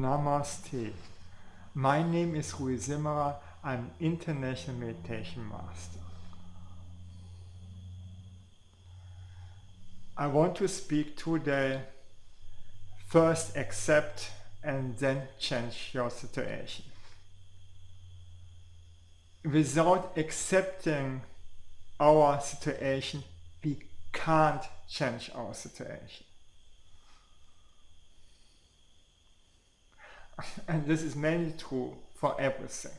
Namaste. My name is Rui Zimmerer. I'm an international meditation master. I want to speak today. First accept and then change your situation. Without accepting our situation, we can't change our situation. And this is mainly true for everything.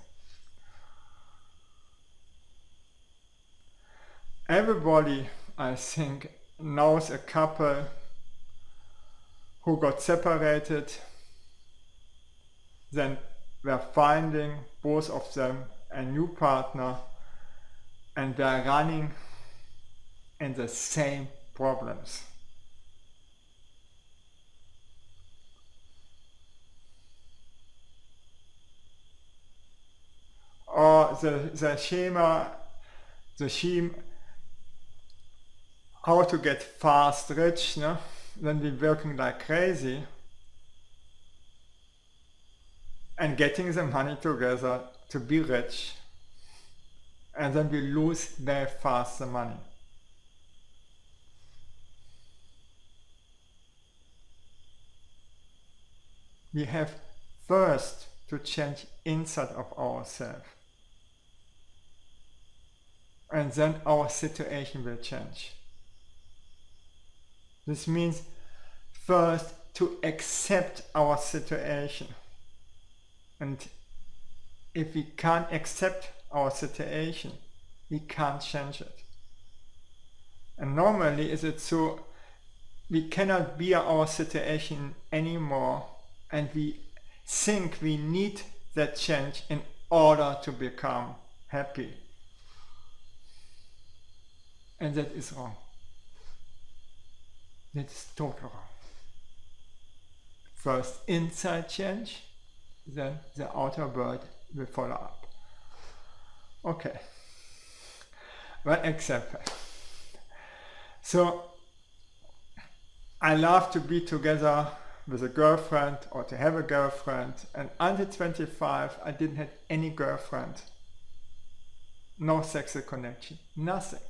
Everybody, I think, knows a couple who got separated, then were finding, both of them, a new partner, and they're running in the same problems. Or the scheme, how to get fast rich, no? Then we're working like crazy and getting the money together to be rich, and then we lose very fast the money. We have first to change inside of ourselves, and then our situation will change. This means first to accept our situation. And if we can't accept our situation, we can't change it. And normally is it so, we cannot bear our situation anymore, and we think we need that change in order to become happy. And that is wrong. That is totally wrong. First inside change, then the outer world will follow up. Okay. One example. So, I love to be together with a girlfriend or to have a girlfriend, and until 25 I didn't have any girlfriend. No sexual connection, nothing.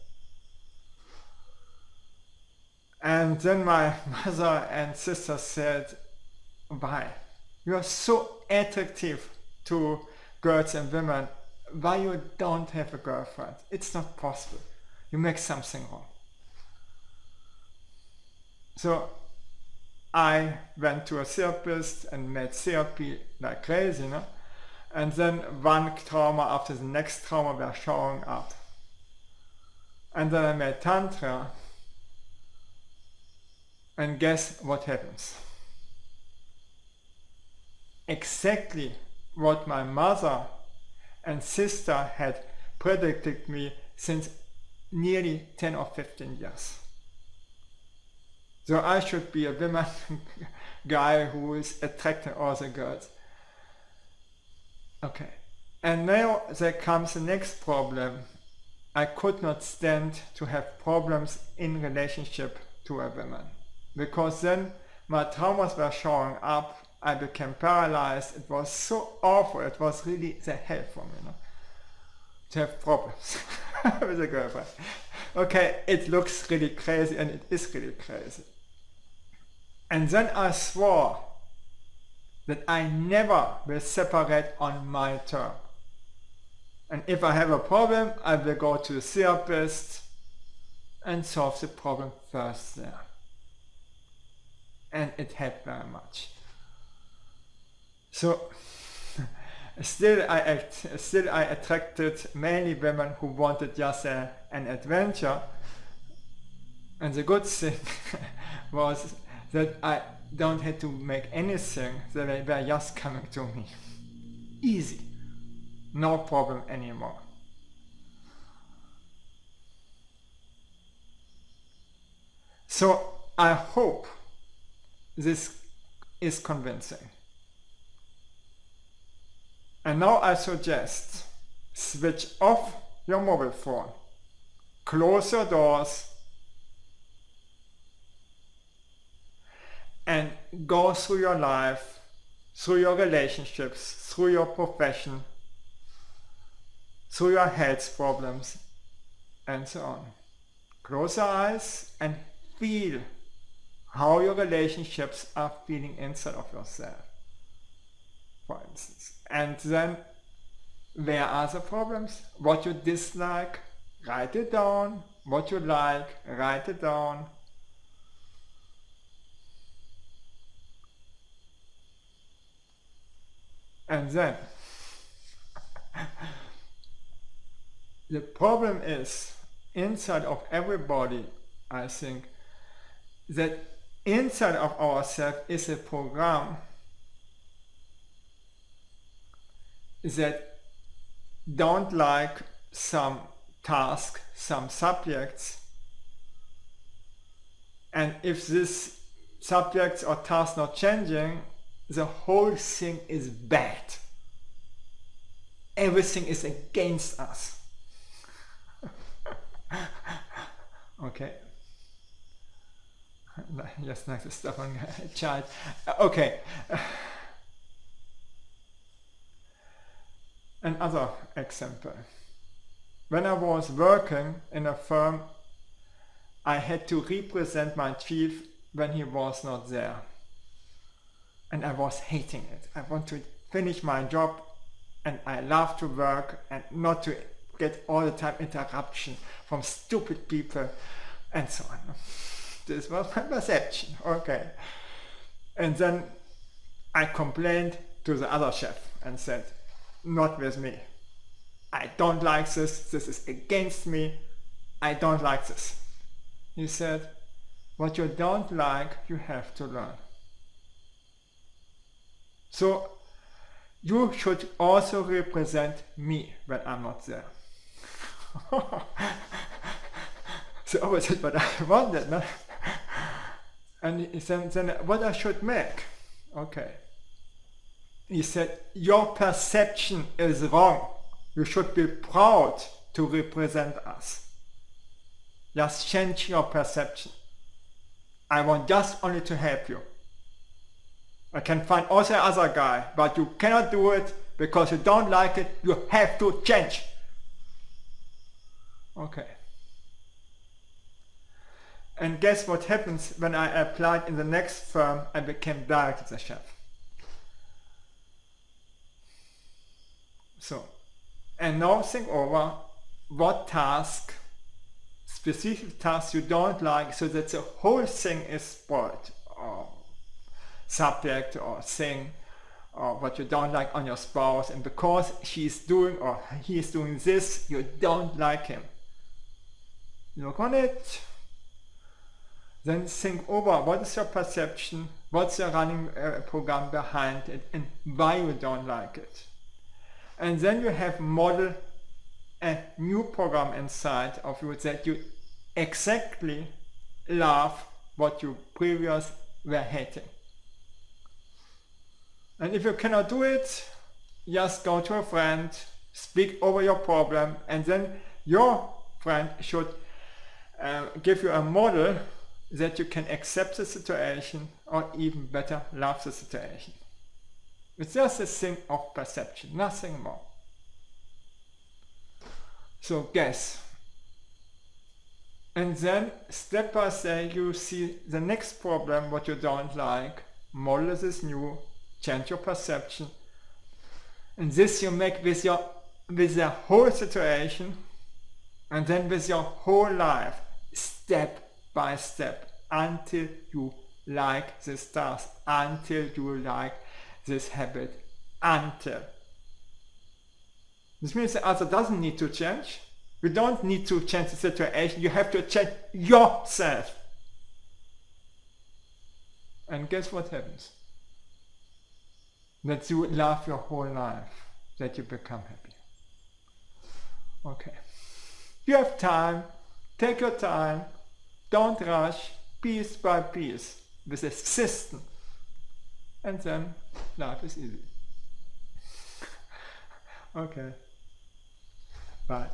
And then my mother and sister said, why? You are so attractive to girls and women, why you don't have a girlfriend? It's not possible. You make something wrong. So I went to a therapist and made therapy like crazy, no? And then one trauma after the next trauma were showing up. And then I made Tantra. And guess what happens? Exactly what my mother and sister had predicted me since nearly 10 or 15 years. So I should be a woman guy who is attracting all the girls. Okay. And now there comes the next problem. I could not stand to have problems in relationship to a woman. Because then my traumas were showing up, I became paralyzed, it was so awful, it was really the hell for me, no? To have problems with a girlfriend. Okay, it looks really crazy, and it is really crazy. And then I swore that I never will separate on my term. And if I have a problem, I will go to the therapist and solve the problem first there. And it helped very much. So still I attracted mainly women who wanted just an adventure, and the good thing was that I don't have to make anything, they were just coming to me. Easy, no problem anymore. So I hope this is convincing. And now I suggest switch off your mobile phone, close your doors, and go through your life through your relationships, through your profession, through your health problems, and so on. Close your eyes and feel how your relationships are feeling inside of yourself, for instance. And then, where are the problems? What you dislike, write it down. What you like, write it down. And then, the problem is, inside of everybody, I think, that inside of ourselves is a program that don't like some task, some subjects, and if this subjects or task not changing, the whole thing is bad. Everything is against us. Okay. Just like the stubborn child. Okay. Another example. When I was working in a firm, I had to represent my chief when he was not there. And I was hating it. I want to finish my job, and I love to work and not to get all the time interruption from stupid people and so on. This was my perception. Okay. And then I complained to the other chef and said, not with me. I don't like this. This is against me. I don't like this. He said, what you don't like, you have to learn. So you should also represent me when I'm not there. The opposite what I wanted, no? And then what I should make? Okay. He said, your perception is wrong. You should be proud to represent us. Just change your perception. I want just only to help you. I can find also other guy, but you cannot do it because you don't like it. You have to change. Okay. And guess what happens when I applied in the next firm? I became director chef. So, and now think over what task, specific tasks you don't like, so that the whole thing is spoiled, or subject or thing, or what you don't like on your spouse, and because she's doing or he is doing this, you don't like him. Look on it, then think over what is your perception, what's your running program behind it, and why you don't like it. And then you have model a new program inside of you that you exactly love what you previously were hating. And if you cannot do it, just go to a friend, speak over your problem, and then your friend should give you a model that you can accept the situation, or even better, love the situation. It's just a thing of perception, nothing more. So guess. And then step by step you see the next problem, what you don't like, model this new, change your perception. And this you make with the whole situation, and then with your whole life, step by step, until you like this task, until you like this habit, until. This means the other doesn't need to change. You don't need to change the situation, you have to change yourself. And guess what happens? That you love your whole life, that you become happy. Okay. You have time, take your time, don't rush, piece by piece, with a system. And then life is easy. Okay. Bye.